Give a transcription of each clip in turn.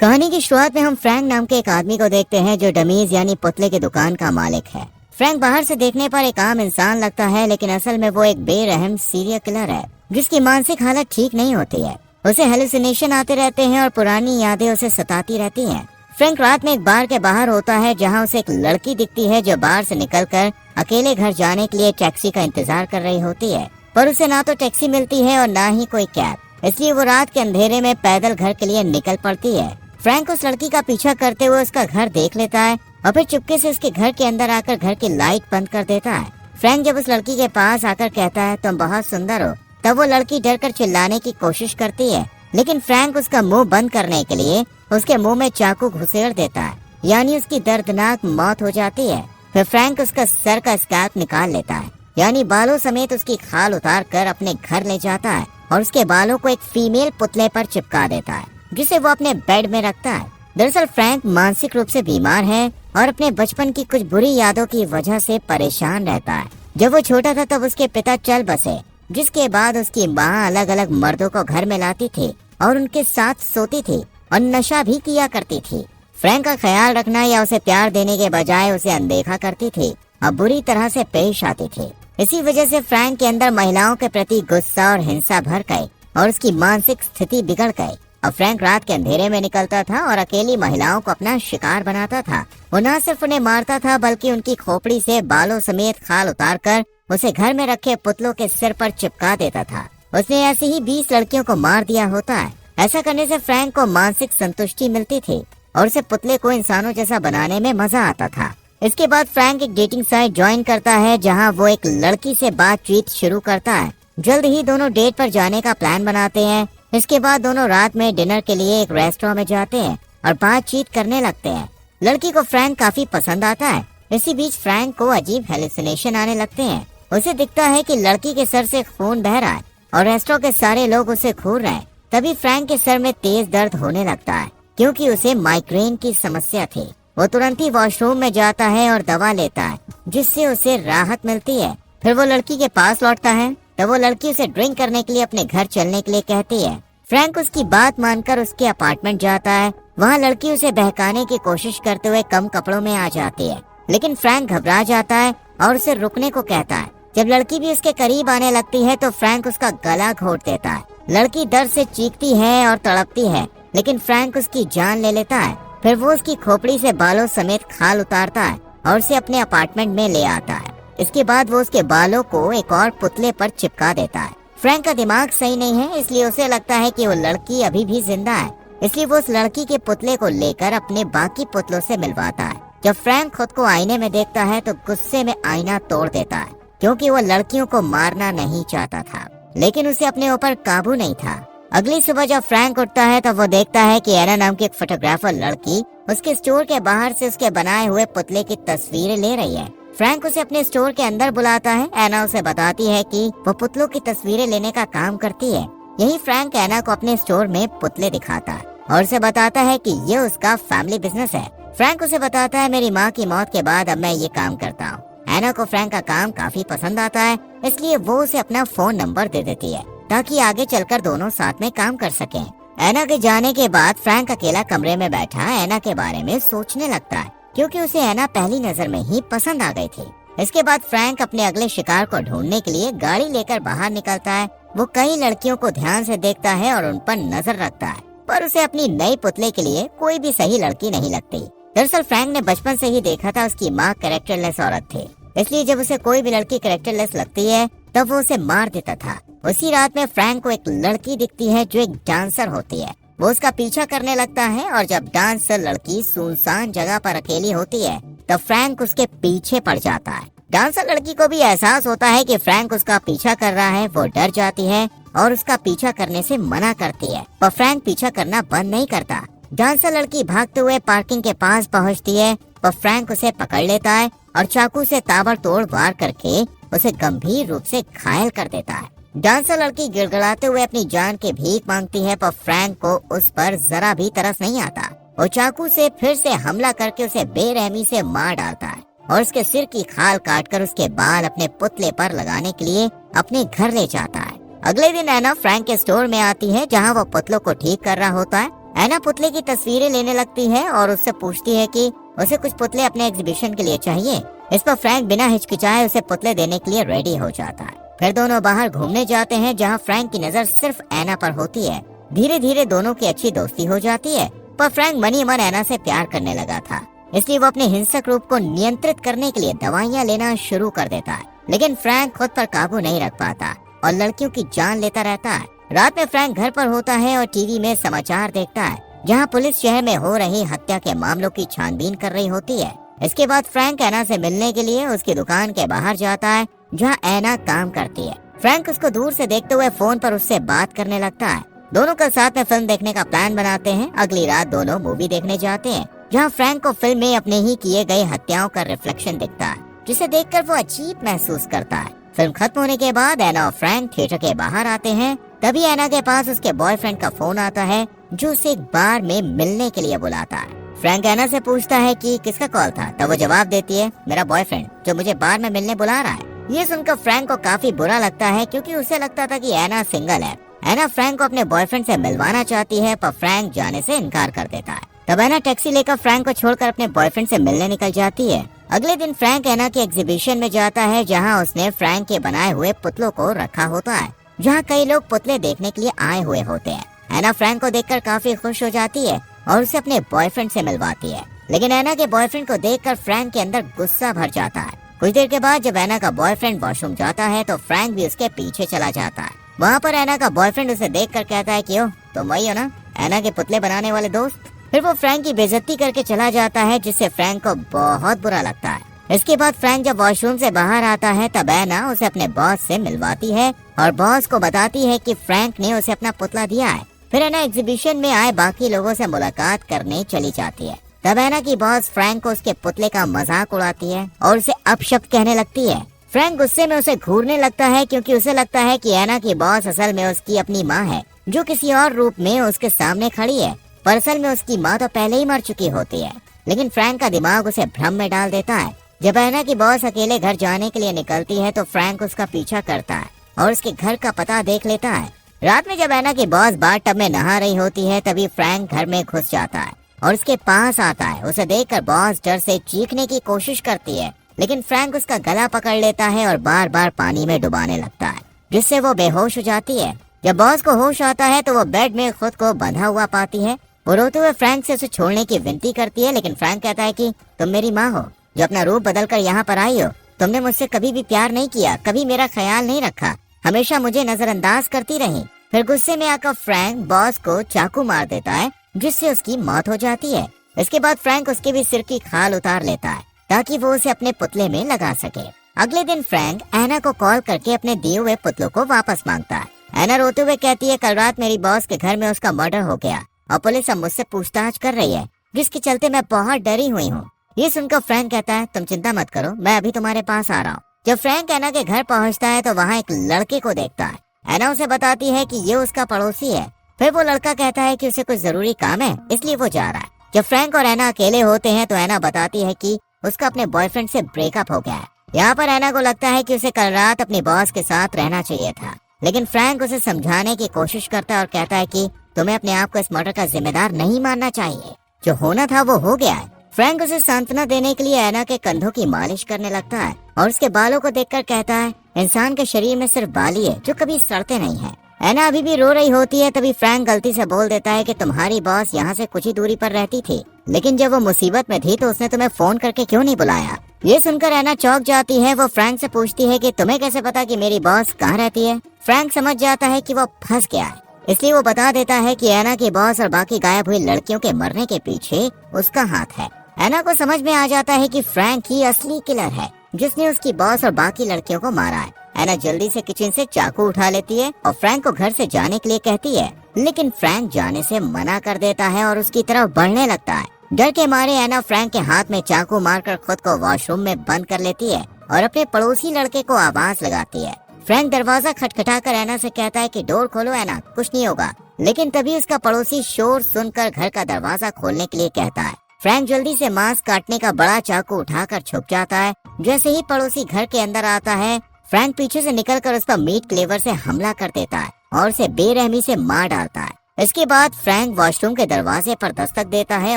कहानी की शुरुआत में हम फ्रैंक नाम के एक आदमी को देखते हैं जो डमीज यानी पुतले की दुकान का मालिक है। फ्रैंक बाहर से देखने पर एक आम इंसान लगता है, लेकिन असल में वो एक बेरहम सीरियल किलर है जिसकी मानसिक हालत ठीक नहीं होती है। उसे हेलुसिनेशन आते रहते हैं और पुरानी यादें उसे सताती रहती हैं। फ्रैंक रात में एक बार के बाहर होता है जहाँ उसे एक लड़की दिखती है जो बार से निकलकर अकेले घर जाने के लिए टैक्सी का इंतजार कर रही होती है, पर उसे ना तो टैक्सी मिलती है और ना ही कोई कैब। इसलिए वो रात के अंधेरे में पैदल घर के लिए निकल पड़ती है। फ्रैंक उस लड़की का पीछा करते हुए उसका घर देख लेता है और फिर चुपके से उसके घर के अंदर आकर घर की लाइट बंद कर देता है। फ्रैंक जब उस लड़की के पास आकर कहता है तुम बहुत सुंदर हो, तब वो लड़की डर कर चिल्लाने की कोशिश करती है, लेकिन फ्रैंक उसका मुंह बंद करने के लिए उसके मुंह में चाकू घुसेड़ देता है, यानी उसकी दर्दनाक मौत हो जाती है। फिर फ्रैंक उसका सर का स्कैल्प निकाल लेता है, यानी बालों समेत उसकी खाल उतार कर अपने घर ले जाता है और उसके बालों को एक फीमेल पुतले पर चिपका देता है जिसे वो अपने बेड में रखता है। दरअसल फ्रैंक मानसिक रूप से बीमार है और अपने बचपन की कुछ बुरी यादों की वजह से परेशान रहता है। जब वो छोटा था तब उसके पिता चल बसे, जिसके बाद उसकी माँ अलग अलग मर्दों को घर में लाती थी और उनके साथ सोती थी और नशा भी किया करती थी। फ्रैंक का ख्याल रखना या उसे प्यार देने के बजाय उसे अनदेखा करती थी और बुरी तरह से पेश आती थी। इसी वजह से फ्रैंक के अंदर महिलाओं के प्रति गुस्सा और हिंसा भर गई और उसकी मानसिक स्थिति बिगड़ गई। अब फ्रैंक रात के अंधेरे में निकलता था और अकेली महिलाओं को अपना शिकार बनाता था। वो न सिर्फ उन्हें मारता था बल्कि उनकी खोपड़ी से बालों समेत खाल उतारकर उसे घर में रखे पुतलों के सिर पर चिपका देता था। उसने ऐसे ही 20 लड़कियों को मार दिया होता है। ऐसा करने से फ्रैंक को मानसिक संतुष्टि मिलती थी और उसे पुतले को इंसानों जैसा बनाने में मजा आता था। इसके बाद फ्रैंक एक डेटिंग साइट ज्वाइन करता है जहाँ वो एक लड़की से बातचीत शुरू करता है। जल्द ही दोनों डेट पर जाने का प्लान बनाते हैं। इसके बाद दोनों रात में डिनर के लिए एक रेस्टोरेंट में जाते हैं और बातचीत करने लगते हैं। लड़की को फ्रैंक काफी पसंद आता है। इसी बीच फ्रैंक को अजीब हेलुसिनेशन आने लगते हैं। उसे दिखता है कि लड़की के सर से खून बह रहा है और रेस्टोरेंट के सारे लोग उसे घूर रहे हैं। तभी फ्रैंक के सर में तेज दर्द होने लगता है क्योंकि उसे माइग्रेन की समस्या थी। वो तुरंत ही वॉशरूम में जाता है और दवा लेता है जिससे उसे राहत मिलती है। फिर वो लड़की के पास लौटता है तो वो लड़की उसे ड्रिंक करने के लिए अपने घर चलने के लिए कहती है। फ्रैंक उसकी बात मानकर उसके अपार्टमेंट जाता है। वहाँ लड़की उसे बहकाने की कोशिश करते हुए कम कपड़ों में आ जाती है, लेकिन फ्रैंक घबरा जाता है और उसे रुकने को कहता है। जब लड़की भी उसके करीब आने लगती है तो फ्रैंक उसका गला घोट देता है। लड़की दर्द से चीखती है और तड़पती है, लेकिन फ्रैंक उसकी जान ले लेता है। फिर वो उसकी खोपड़ी से बालों समेत खाल उतारता है और उसे अपने अपार्टमेंट में ले आता है। इसके बाद वो उसके बालों को एक और पुतले पर चिपका देता है। फ्रैंक का दिमाग सही नहीं है, इसलिए उसे लगता है कि वो लड़की अभी भी जिंदा है। इसलिए वो उस लड़की के पुतले को लेकर अपने बाकी पुतलों से मिलवाता है। जब फ्रैंक खुद को आईने में देखता है तो गुस्से में आईना तोड़ देता है क्योंकि वो लड़कियों को मारना नहीं चाहता था, लेकिन उसे अपने ऊपर काबू नहीं था। अगली सुबह जब फ्रैंक उठता है तो वो देखता है कि एना नाम की एक फोटोग्राफर लड़की उसके स्टोर के बाहर से उसके बनाए हुए पुतले की तस्वीरें ले रही है। फ्रैंक उसे अपने स्टोर के अंदर बुलाता है। एना उसे बताती है कि वो पुतलों की तस्वीरें लेने का काम करती है। यही फ्रैंक एना को अपने स्टोर में पुतले दिखाता है और उसे बताता है कि ये उसका फैमिली बिजनेस है। फ्रैंक उसे बताता है मेरी माँ की मौत के बाद अब मैं ये काम करता हूँ। एना को फ्रैंक का काम काफी पसंद आता है, इसलिए वो उसे अपना फोन नंबर दे देती है ताकि आगे चलकर दोनों साथ में काम कर सकें। एना के जाने के बाद फ्रैंक अकेला कमरे में बैठा एना के बारे में सोचने लगता है क्योंकि उसे एना पहली नजर में ही पसंद आ गई थी। इसके बाद फ्रैंक अपने अगले शिकार को ढूंढने के लिए गाड़ी लेकर बाहर निकलता है। वो कई लड़कियों को ध्यान से देखता है और उन पर नजर रखता है, पर उसे अपनी नई पुतले के लिए कोई भी सही लड़की नहीं लगती। दरअसल फ्रैंक ने बचपन से ही देखा था उसकी माँ कैरेक्टरलेस औरत थी, इसलिए जब उसे कोई भी लड़की कैरेक्टरलेस लगती है तब वो उसे मार देता था। उसी रात में फ्रैंक को एक लड़की दिखती है जो एक डांसर होती है। वो उसका पीछा करने लगता है और जब डांसर लड़की सुनसान जगह पर अकेली होती है तब फ्रैंक उसके पीछे पड़ जाता है। डांसर लड़की को भी एहसास होता है कि फ्रैंक उसका पीछा कर रहा है। वो डर जाती है और उसका पीछा करने से मना करती है, पर फ्रैंक पीछा करना बंद नहीं करता। डांसर लड़की भागते हुए पार्किंग के पास पहुंचती है, पर फ्रैंक उसे पकड़ लेता है और चाकू से ताबड़तोड़ वार करके उसे गंभीर रूप से घायल कर देता है। डांसर लड़की गिड़गिड़ाते हुए अपनी जान की भीख मांगती है, पर फ्रैंक को उस पर जरा भी तरस नहीं आता। वो चाकू से फिर से हमला करके उसे बेरहमी से मार डालता है और उसके सिर की खाल काटकर उसके बाल अपने पुतले पर लगाने के लिए अपने घर ले जाता है। अगले दिन एना फ्रैंक के स्टोर में आती है जहाँ वो पुतलों को ठीक कर रहा होता है। एना पुतले की तस्वीरें लेने लगती है और उससे पूछती है कि उसे कुछ पुतले अपने एग्जीबिशन के लिए चाहिए। इस पर फ्रैंक बिना हिचकिचाए उसे पुतले देने के लिए रेडी हो जाता है। फिर दोनों बाहर घूमने जाते हैं, जहाँ फ्रैंक की नजर सिर्फ एना पर होती है। धीरे धीरे दोनों की अच्छी दोस्ती हो जाती है, पर फ्रैंक मनी मन एना से प्यार करने लगा था, इसलिए वो अपने हिंसक रूप को नियंत्रित करने के लिए दवाइयाँ लेना शुरू कर देता है। लेकिन फ्रैंक खुद पर काबू नहीं रख पाता और लड़कियों की जान लेता रहता है। रात में फ्रैंक घर पर होता है और टीवी में समाचार देखता है, जहां पुलिस शहर में हो रही हत्या के मामलों की छानबीन कर रही होती है। इसके बाद फ्रैंक एना से मिलने के लिए उसकी दुकान के बाहर जाता है, जहां एना काम करती है। फ्रैंक उसको दूर से देखते हुए फोन पर उससे बात करने लगता है। दोनों कल साथ में फिल्म देखने का प्लान बनाते हैं। अगली रात दोनों मूवी देखने जाते हैं, जहाँ फ्रैंक को फिल्म में अपने ही किए गए हत्याओं का रिफ्लेक्शन दिखता है, जिसे देखकर वो अजीब महसूस करता है। फिल्म खत्म होने के बाद एना और फ्रैंक थिएटर के बाहर आते हैं। तभी एना के पास उसके बॉयफ्रेंड का फोन आता है, जो उसे एक बार में मिलने के लिए बुलाता है। फ्रैंक एना से पूछता है कि किसका कॉल था, तब वो जवाब देती है, मेरा बॉयफ्रेंड जो मुझे बार में मिलने बुला रहा है। ये सुनकर फ्रैंक को काफी बुरा लगता है, क्योंकि उसे लगता था कि एना सिंगल है। एना फ्रैंक को अपने बॉयफ्रेंड से मिलवाना चाहती है, पर फ्रैंक जाने से इनकार कर देता है। तब एना टैक्सी लेकर फ्रैंक को छोड़कर अपने बॉयफ्रेंड से मिलने निकल जाती है। अगले दिन फ्रैंक एना के एग्जीबिशन में जाता है, जहां उसने फ्रैंक के बनाए हुए पुतलों को रखा होता है, जहां कई लोग पुतले देखने के लिए आए हुए होते हैं। एना फ्रैंक को देखकर काफी खुश हो जाती है और उसे अपने बॉयफ्रेंड से मिलवाती है। लेकिन एना के बॉयफ्रेंड को देखकर फ्रैंक के अंदर गुस्सा भर जाता है। कुछ देर के बाद जब एना का बॉयफ्रेंड वॉशरूम जाता है, तो फ्रैंक भी उसके पीछे चला जाता है। वहाँ पर एना का बॉयफ्रेंड उसे देखकर कहता है कि ओ, तुम वही हो ना, एना के पुतले बनाने वाले दोस्त। फिर वो फ्रैंक की बेइज्जती करके चला जाता है, जिससे फ्रैंक को बहुत बुरा लगता है। इसके बाद फ्रैंक जब वॉशरूम से बाहर आता है, तब एना उसे अपने बॉस से मिलवाती है और बॉस को बताती है कि फ्रैंक ने उसे अपना पुतला दिया है। फिर एना एग्जीबिशन में आए बाकी लोगों से मुलाकात करने चली जाती है। तब एना की बॉस फ्रैंक को उसके पुतले का मजाक उड़ाती है और उसे अपशब्द कहने लगती है। फ्रैंक गुस्से में उसे घूरने लगता है, क्योंकि उसे लगता है कि एना की बॉस असल में उसकी अपनी माँ है, जो किसी और रूप में उसके सामने खड़ी है, पर असल में उसकी माँ तो पहले ही मर चुकी होती है। लेकिन फ्रैंक का दिमाग उसे भ्रम में डाल देता है। जब एना की बॉस अकेले घर जाने के लिए निकलती है, तो फ्रैंक उसका पीछा करता है और उसके घर का पता देख लेता है। रात में जब एना की बॉस बाथटब में नहा रही होती है, तभी फ्रैंक घर में घुस जाता है और उसके पास आता है। उसे देखकर बॉस डर से चीखने की कोशिश करती है, लेकिन फ्रैंक उसका गला पकड़ लेता है और बार बार पानी में डुबाने लगता है, जिससे वो बेहोश हो जाती है। जब बॉस को होश आता है, तो वो बेड में खुद को बंधा हुआ पाती है। वो रोते हुए फ्रैंक से उसे छोड़ने की विनती करती है, लेकिन फ्रैंक कहता है कि तुम मेरी माँ हो, जो अपना रूप बदल कर यहाँ पर आई हो। तुमने मुझसे कभी भी प्यार नहीं किया, कभी मेरा ख्याल नहीं रखा, हमेशा मुझे नजरअंदाज करती रही। फिर गुस्से में आकर फ्रैंक बॉस को चाकू मार देता है, जिससे उसकी मौत हो जाती है। इसके बाद फ्रैंक उसके भी सिर की खाल उतार लेता है, ताकि वो उसे अपने पुतले में लगा सके। अगले दिन फ्रैंक एना को कॉल करके अपने दिए हुए पुतलों को वापस मांगता है। एना रोते हुए कहती है, कल रात मेरी बॉस के घर में उसका मर्डर हो गया और पुलिस अब मुझसे पूछताछ कर रही है, जिसके चलते मैं बहुत डरी हुई हूँ। ये सुनकर फ्रैंक कहता है, तुम चिंता मत करो, मैं अभी तुम्हारे पास आ रहा हूँ। जब फ्रैंक एना के घर पहुँचता है, तो वहाँ एक लड़के को देखता है। एना उसे बताती है कि ये उसका पड़ोसी है। फिर वो लड़का कहता है कि उसे कुछ जरूरी काम है, इसलिए वो जा रहा है। जब फ्रैंक और एना अकेले होते हैं, तो एना बताती है कि उसका अपने बॉयफ्रेंड से ब्रेकअप हो गया है। यहाँ पर एना को लगता है कि उसे कल रात अपनी बॉस के साथ रहना चाहिए था, लेकिन फ्रैंक उसे समझाने की कोशिश करता है और कहता है कि तुम्हें अपने आप को इस मर्डर का जिम्मेदार नहीं मानना चाहिए, जो होना था वो हो गया है। फ्रैंक उसे सांत्वना देने के लिए एना के कंधों की मालिश करने लगता है और उसके बालों को देखकर कहता है, इंसान के शरीर में सिर्फ बाल ही है जो कभी सड़ते नहीं है। एना अभी भी रो रही होती है, तभी फ्रैंक गलती से बोल देता है कि तुम्हारी बॉस यहाँ से कुछ ही दूरी पर रहती थी, लेकिन जब वो मुसीबत में थी तो उसने तुम्हें फोन करके क्यों नहीं बुलाया। ये सुनकर एना चौंक जाती है। वो फ्रैंक से पूछती है कि तुम्हें कैसे पता कि मेरी बॉस कहाँ रहती है। फ्रैंक समझ जाता है कि वो फंस गया है, इसलिए वो बता देता है कि एना की बॉस और बाकी गायब हुई लड़कियों के मरने के पीछे उसका हाथ है। एना को समझ में आ जाता है कि फ्रैंक ही असली किलर है, जिसने उसकी बॉस और बाकी लड़कियों को मारा है। एना जल्दी से किचन से चाकू उठा लेती है और फ्रैंक को घर से जाने के लिए कहती है, लेकिन फ्रैंक जाने से मना कर देता है और उसकी तरफ बढ़ने लगता है। डर के मारे एना फ्रैंक के हाथ में चाकू मारकर खुद को वॉशरूम में बंद कर लेती है और अपने पड़ोसी लड़के को आवाज लगाती है। फ्रैंक दरवाजा खटखटाकर एना से कहता है कि डोर खोलो एना, कुछ नहीं होगा। लेकिन तभी उसका पड़ोसी शोर सुनकर घर का दरवाजा खोलने के लिए कहता है। फ्रैंक जल्दी से मांस काटने का बड़ा चाकू उठाकर छुप जाता है। जैसे ही पड़ोसी घर के अंदर आता है, फ्रैंक पीछे से निकलकर उस पर मीट क्लेवर से हमला कर देता है और उसे बेरहमी से मार डालता है। इसके बाद फ्रैंक वॉशरूम के दरवाजे पर दस्तक देता है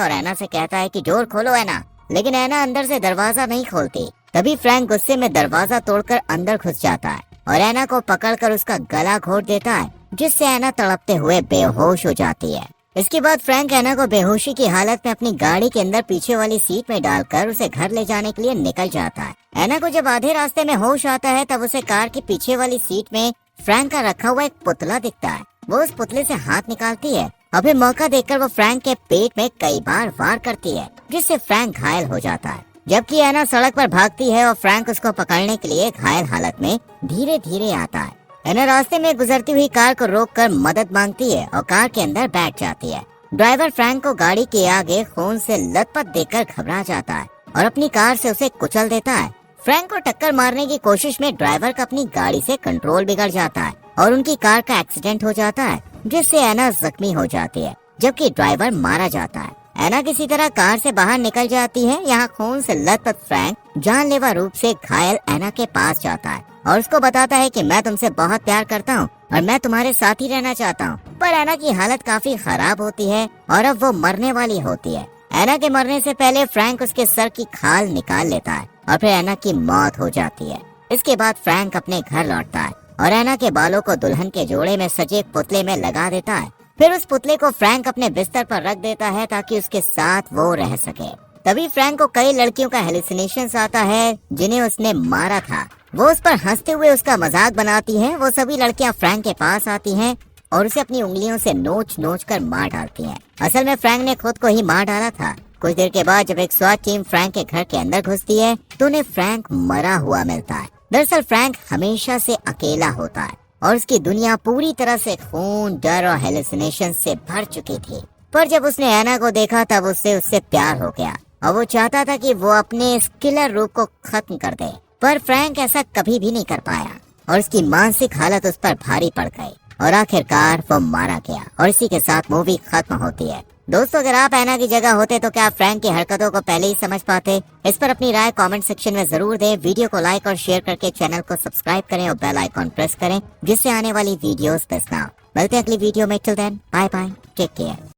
और एना से कहता है कि डोर खोलो एना, लेकिन एना अंदर से दरवाजा नहीं खोलती। तभी फ्रैंक गुस्से में दरवाजा तोड़कर अंदर घुस जाता है और एना को पकड़कर उसका गला घोट देता है, जिससे एना तड़पते हुए बेहोश हो जाती है। इसके बाद फ्रैंक एना को बेहोशी की हालत में अपनी गाड़ी के अंदर पीछे वाली सीट में डालकर उसे घर ले जाने के लिए निकल जाता है। एना को जब आधे रास्ते में होश आता है तब उसे कार की पीछे वाली सीट में फ्रैंक का रखा हुआ एक पुतला दिखता है। वो उस पुतले से हाथ निकालती है और फिर मौका देखकर वो फ्रैंक के पेट में कई बार वार करती है, जिससे फ्रैंक घायल हो जाता है। जबकि एना सड़क पर भागती है और फ्रैंक उसको पकड़ने के लिए घायल हालत में धीरे धीरे आता है। एना रास्ते में गुजरती हुई कार को रोककर मदद मांगती है और कार के अंदर बैठ जाती है। ड्राइवर फ्रैंक को गाड़ी के आगे खून से लथपथ देखकर घबरा जाता है और अपनी कार से उसे कुचल देता है। फ्रैंक को टक्कर मारने की कोशिश में ड्राइवर का अपनी गाड़ी से कंट्रोल बिगड़ जाता है और उनकी कार का एक्सीडेंट हो जाता है, जिससे एना जख्मी हो जाती है, जबकि ड्राइवर मारा जाता है। एना किसी तरह कार से बाहर निकल जाती है। यहाँ खून से लथपथ फ्रैंक जानलेवा रूप से घायल एना के पास जाता है और उसको बताता है कि मैं तुमसे बहुत प्यार करता हूँ और मैं तुम्हारे साथ ही रहना चाहता हूँ। पर एना की हालत काफी खराब होती है और अब वो मरने वाली होती है। एना के मरने से पहले फ्रैंक उसके सर की खाल निकाल लेता है और फिर एना की मौत हो जाती है। इसके बाद फ्रैंक अपने घर लौटता है और एना के बालों को दुल्हन के जोड़े में सजे एक पुतले में लगा देता है। फिर उस पुतले को फ्रैंक अपने बिस्तर पर रख देता है ताकि उसके साथ वो रह सके। तभी फ्रैंक को कई लड़कियों का हेलुसिनेशंस आता है जिन्हें उसने मारा था। वो उस पर हंसते हुए उसका मजाक बनाती हैं। वो सभी लड़कियां फ्रैंक के पास आती हैं और उसे अपनी उंगलियों से नोच नोच कर मार डालती हैं। असल में फ्रैंक ने खुद को ही मार डाला था। कुछ देर के बाद जब एक स्वाट टीम फ्रैंक के घर के अंदर घुसती है तो उन्हें फ्रैंक मरा हुआ मिलता है। दरअसल फ्रैंक हमेशा से अकेला होता है और उसकी दुनिया पूरी तरह से खून, डर और हेलुसिनेशन से भर चुकी थी। पर जब उसने एना को देखा तब उससे प्यार हो गया और वो चाहता था कि वो अपने इस किलर रूप को खत्म कर दे। पर फ्रैंक ऐसा कभी भी नहीं कर पाया और उसकी मानसिक हालत उस पर भारी पड़ गई और आखिरकार वो मारा गया और इसी के साथ मूवी खत्म होती है। दोस्तों, अगर आप एना की जगह होते तो क्या आप फ्रैंक की हरकतों को पहले ही समझ पाते? इस पर अपनी राय कमेंट सेक्शन में जरूर दें। वीडियो को लाइक और शेयर करके चैनल को सब्सक्राइब करें और बेल आइकॉन प्रेस करें, जिससे आने वाली वीडियोस मिस ना हो। मिलते हैं अगली वीडियो में। Till then, bye bye, take care.